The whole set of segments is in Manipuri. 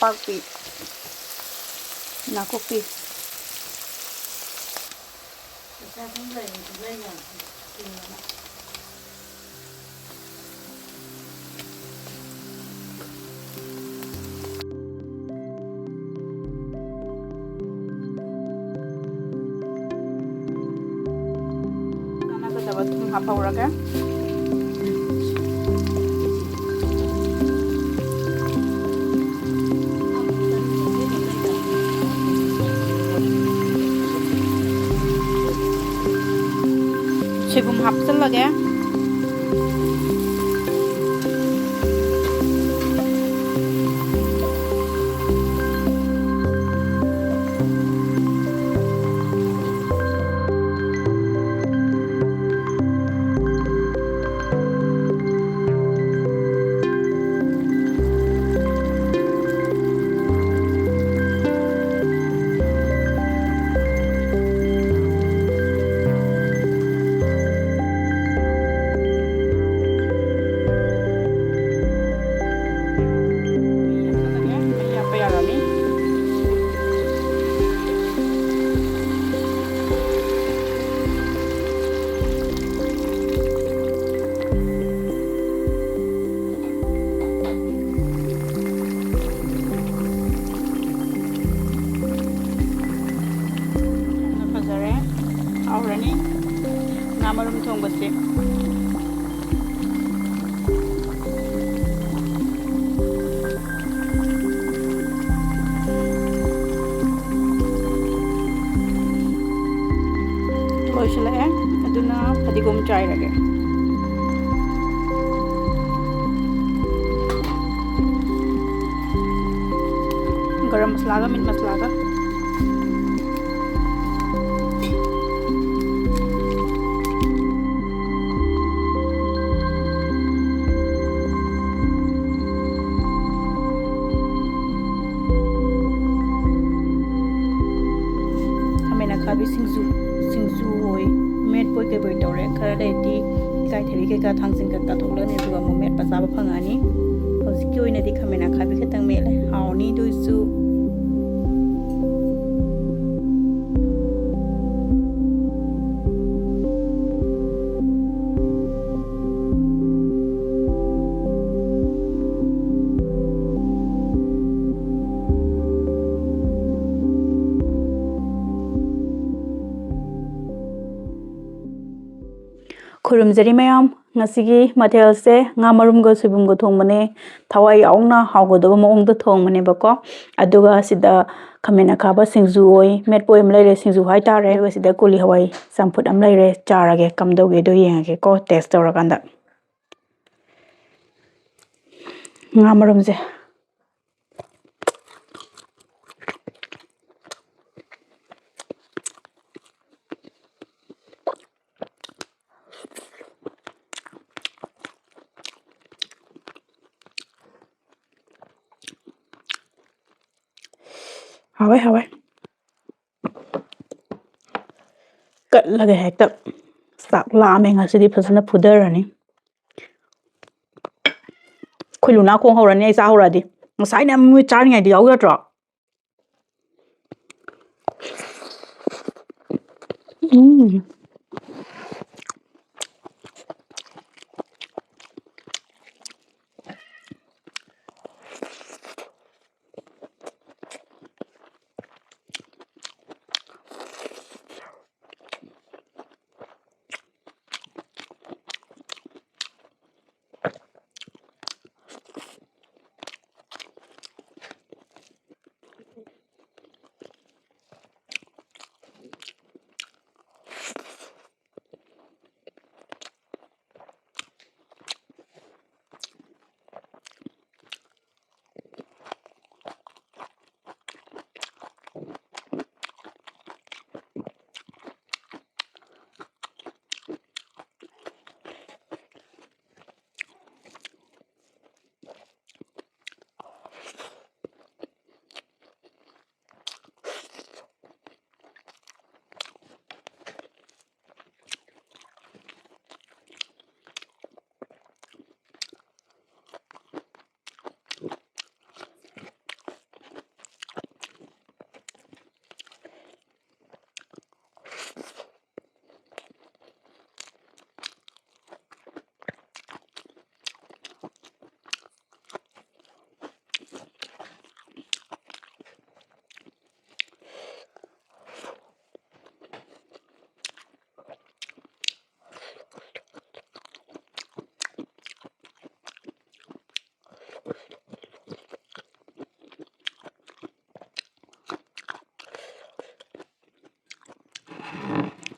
napapi, nakupi. Kita không lấy nhở. Hapahuraga. Soygun hapchilage. Aurani ngamarum thongbase loisalae aduna fadigom chairage garam masala meat masala kabi singzu hoi met poi ke boi tore khara dai ti kai theri ke ka thang sing ka thokla ne duga mo met pasaba phangani hosi ki oina di khamena khabi khatang mele hauni du su खुरुमजरी ma'am ngasi mathel se nga marum go subum go thong mane thawai aungna hawgodo mong do thong mane bako aduga sida khamena khaba singju oi met poem laire singju hai tare sida koli hawai samput am laire charage kamdoge do yengage ko test torakanda nga marum je hawai kat lage hekta sak la me ngasi di phasana phudarani khuluna khong horani ai sa horadi ngasai na mu char ngai di yaw yatro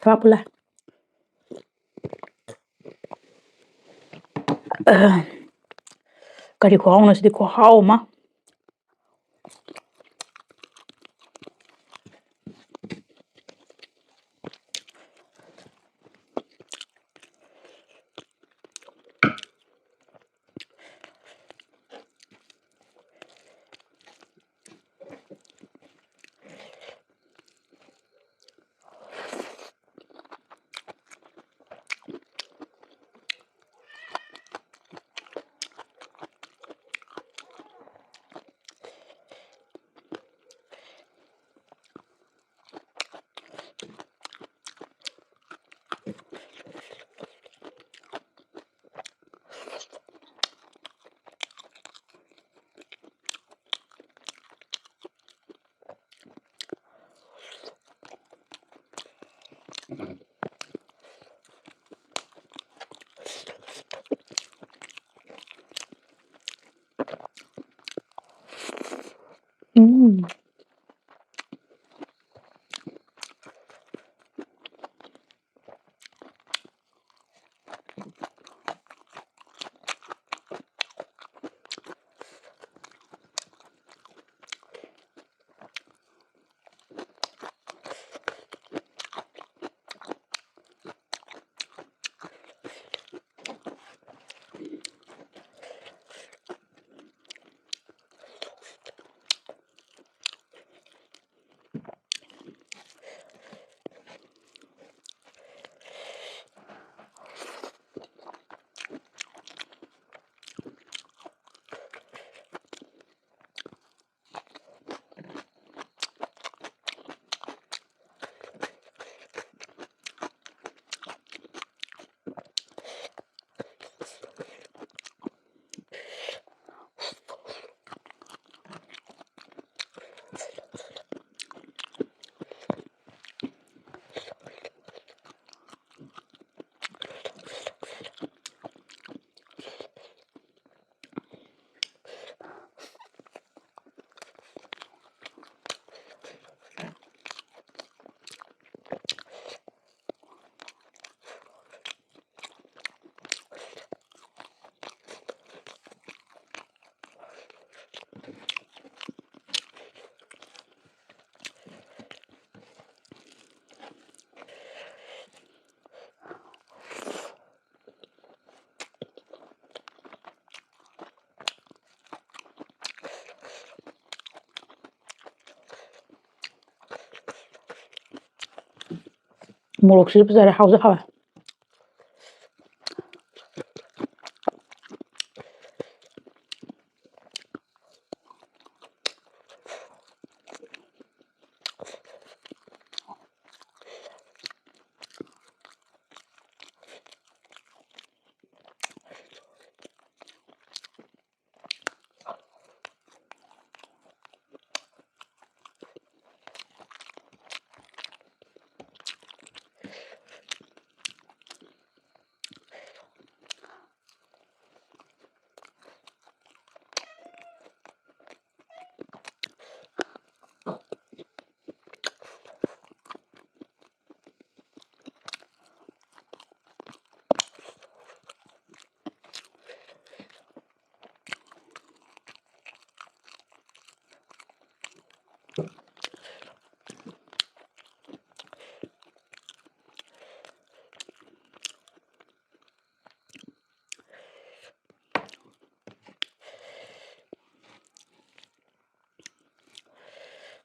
Thơm là cái khoang nó sẽ có hao mà 모록시 부자리 하우스 하와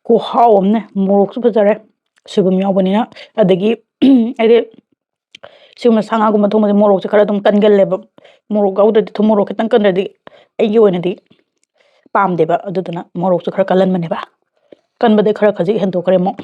고하오 없네 모록시 부자리 수금 야우보니나 아데기 아데 지금 상하고만 통마디 모록시 khara dum kangaleba morok gaudadi thu morok kitang kanradi aigi oinadi pamdeba aduduna morok su khara kalanmaneba kanbade khara khaji hendo khare mo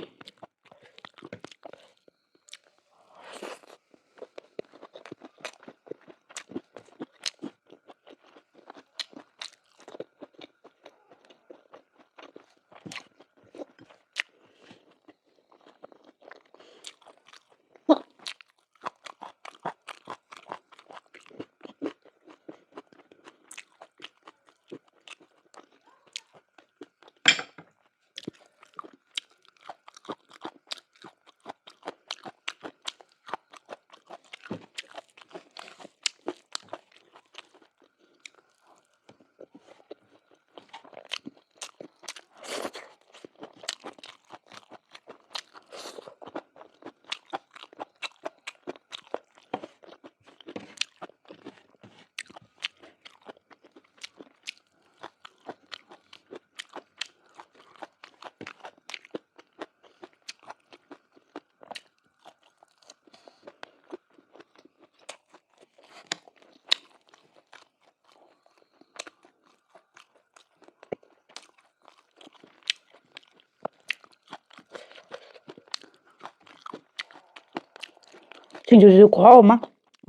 ꯁꯤꯡꯖꯨꯁꯤꯁꯨ ꯈꯨꯍꯥꯎ ꯑꯃ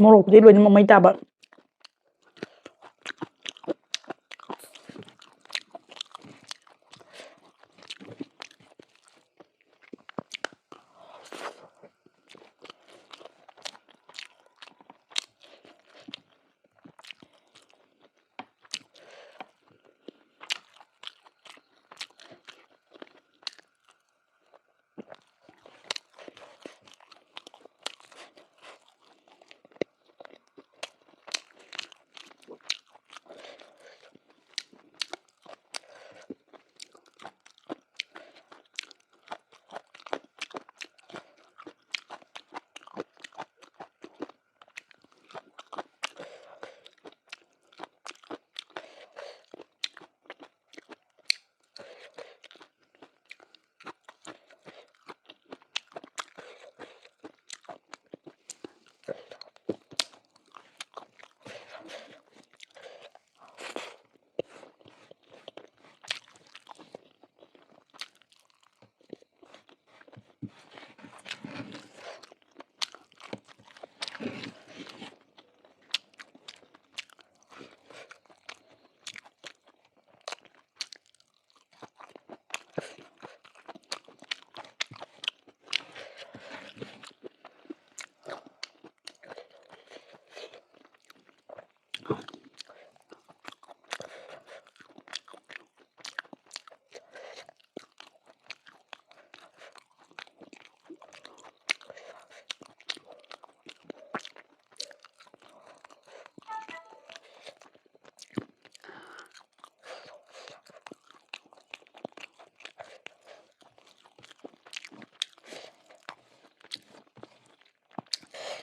ꯃꯣꯔꯣꯛꯄꯨꯗꯤ ꯂꯣꯏꯅꯃꯛ ꯃꯩ ꯇꯥꯕ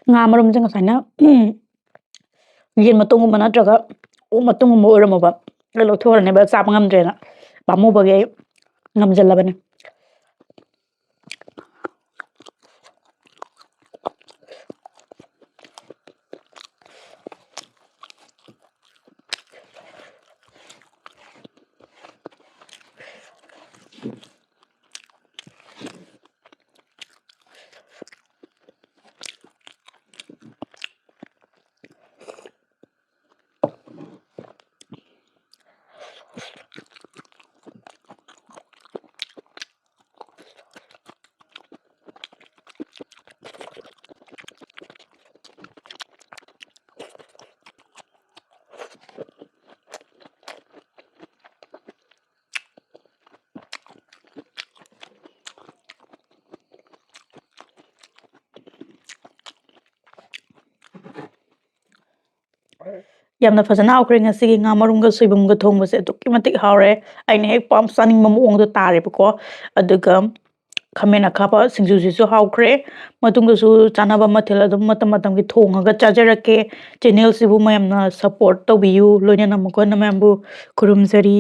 ꯉꯥ ꯃꯔꯨꯝꯁꯦ ꯉꯁꯥꯏꯅ ꯌꯦꯟ ꯃꯇꯣꯡꯒꯨꯝꯕ ꯅꯠꯇ꯭ꯔꯒ ꯑꯣꯛ ꯃꯇꯣꯡꯒꯨꯝꯕ ꯑꯣꯏꯔꯝꯃꯕ ꯑꯩ ꯂꯧꯊꯣꯛꯈ꯭ꯔꯅꯦꯕ ꯆꯥꯕ ꯉꯝꯗ꯭ꯔꯦꯅ ꯄꯥꯝꯃꯨꯕꯒꯤ ꯑꯩ ꯉꯝꯁꯤꯜꯂꯕꯅꯤ ꯌꯥꯝꯅ ꯐꯖꯅ ꯍꯥꯎꯈ꯭ꯔꯦ ꯉꯁꯤꯒꯤ ꯉꯥ ꯃꯔꯨꯝꯒ ꯁꯣꯏꯕꯨꯝꯒ ꯊꯣꯡꯕꯁꯦ ꯑꯗꯨꯛꯀꯤ ꯃꯇꯤꯛ ꯍꯥꯎꯔꯦ ꯑꯩꯅ ꯍꯦꯛ ꯆꯥꯅꯤꯡꯕ ꯃꯑꯣꯡꯗꯣ ꯇꯥꯔꯦꯕꯀꯣ ꯑꯗꯨꯒ ꯈꯥꯃꯦꯟ ꯑꯈꯥꯕ ꯁꯤꯡꯖꯨꯁꯤꯁꯨ ꯍꯥꯎꯈ꯭ꯔꯦ ꯃꯇꯨꯡꯗꯁꯨ ꯆꯥꯅꯕ ꯃꯊꯦꯜ ꯑꯗꯨꯝ ꯃꯇꯝ ꯃꯇꯝꯒꯤ ꯊꯣꯡꯉꯒ ꯆꯥꯖꯔꯛꯀꯦ ꯆꯦꯟꯅꯦꯜꯁꯤꯕꯨ ꯃꯌꯥꯝꯅ ꯁꯞꯄꯣꯔꯠ ꯇꯧꯕꯤꯌꯨ ꯂꯣꯏꯅꯅ ꯃꯈꯣꯏꯅ ꯃꯌꯥꯝꯕꯨ ꯈꯨꯔꯨꯝꯖꯔꯤ